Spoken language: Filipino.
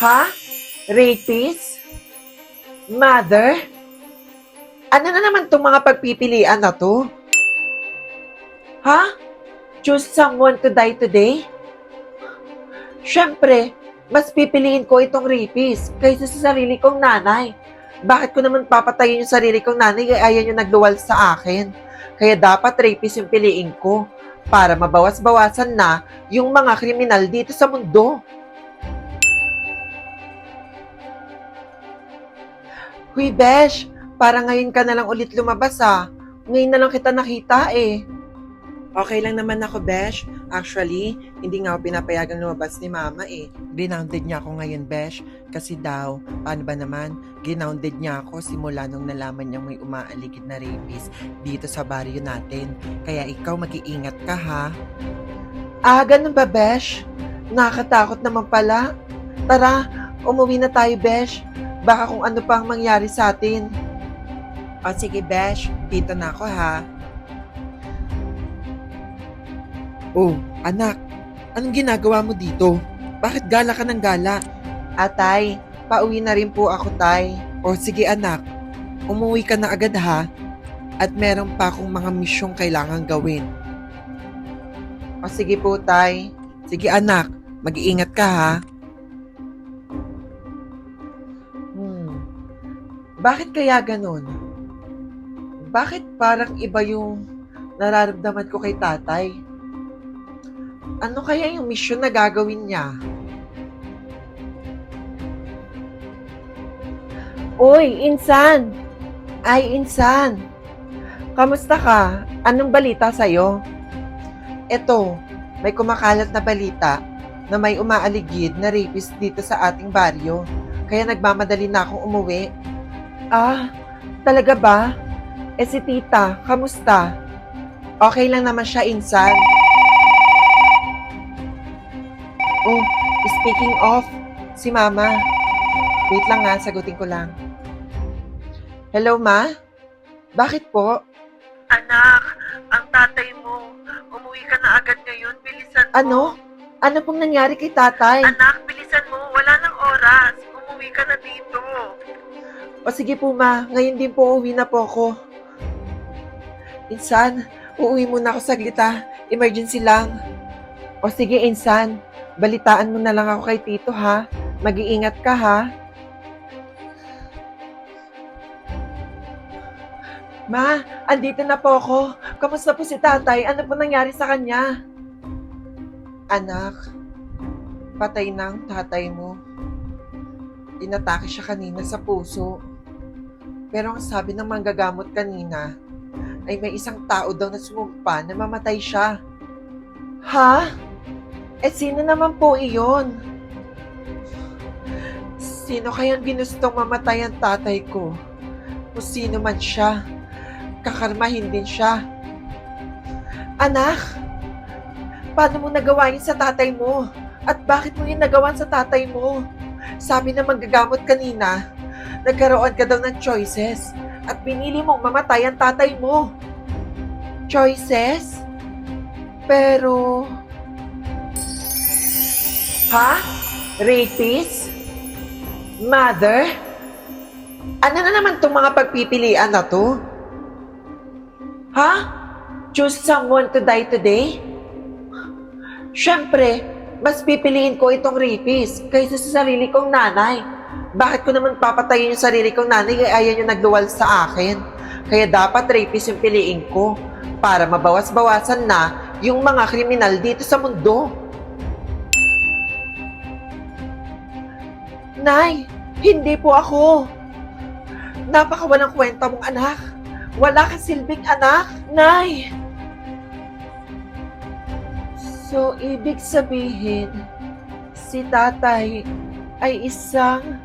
Ha? Rapist? Mother? Ano na naman itong mga pagpipilian na to? Ha? Choose someone to die today? Siyempre, mas pipiliin ko itong rapist kaysa sa sarili kong nanay. Bakit ko naman papatayin yung sarili kong nanay kaya ayan yung nagluwal sa akin? Kaya dapat rapist yung piliin ko para mabawas-bawasan na yung mga kriminal dito sa mundo. Huy, Besh, para ngayon ka na lang ulit lumabas ah. Ngayon na lang kita nakita eh. Okay lang naman ako, Besh. Actually, hindi nga ako pinapayagang lumabas ni Mama eh. Grounded niya ako ngayon, Besh. Kasi daw, paano ba naman, grounded niya ako simula nung nalaman niyang may umaaligid na rapist dito sa baryo natin. Kaya ikaw mag-iingat ka ha. Ah, ganun ba, Besh? Nakakatakot naman pala. Tara, umuwi na tayo, Besh. Baka kung ano pang mangyari sa atin. O sige, Besh. Dito na ako ha. Oh, anak, anong ginagawa mo dito? Bakit gala ka ng gala? Atay, pauwi na rin po ako, tay. O sige anak, umuwi ka na agad ha. At meron pa akong mga misyong kailangan gawin. O sige po, tay. Sige anak, mag-iingat ka ha. Bakit kaya ganun? Bakit parang iba yung nararamdaman ko kay tatay? Ano kaya yung misyon na gagawin niya? Uy, Insan! Ay, Insan! Kamusta ka? Anong balita sa'yo? Eto, may kumakalat na balita na may umaaligid na rapist dito sa ating baryo. Kaya nagmamadali na akong umuwi. Ah, talaga ba? Eh si tita, kamusta? Okay lang naman siya, Insan. Oh, speaking of, si Mama. Wait lang nga, sagutin ko lang. Hello, Ma? Bakit po? Anak, ang tatay mo. Umuwi ka na agad ngayon. Bilisan mo. Ano? Ano pong nangyari kay tatay? Anak, bilisan mo. Wala nang oras. Umuwi ka na dito. O sige po, Ma. Ngayon din po uuwi na po ako. Insan, uuwi muna ako saglit ha. Emergency lang. O sige, Insan. Balitaan mo na lang ako kay Tito ha. Mag-iingat ka ha. Ma, andito na po ako. Kamusta po si tatay? Ano po nangyari sa kanya? Anak, patay na ang tatay mo. Inatake siya kanina sa puso. Pero ang sabi ng manggagamot kanina ay may isang tao daw na sumumpa na mamatay siya. Ha? Eh, sino naman po iyon? Sino kayang ginustong mamatay ang tatay ko? Kung sino man siya, kakarmahin din siya. Anak, paano mo nagawa yun sa tatay mo? At bakit mo yun nagawa sa tatay mo? Sabi na manggagamot kanina, nagkaroon ka daw ng choices at pinili mong mamatay ang tatay mo. Choices? Pero... Ha? Rapist? Mother? Ano na naman itong mga pagpipilian na to? Ha? Choose someone to die today? Siyempre, mas pipiliin ko itong rapist kaysa sa sarili kong nanay. Bakit ko naman papatayin yung sarili kong nanay kaya ayan yung nagluwal sa akin? Kaya dapat rapist yung piliin ko para mabawas-bawasan na yung mga kriminal dito sa mundo. Nay, hindi po ako. Napakawalang kwenta mong anak. Wala kang silbing anak, Nay. So, ibig sabihin, si tatay ay isang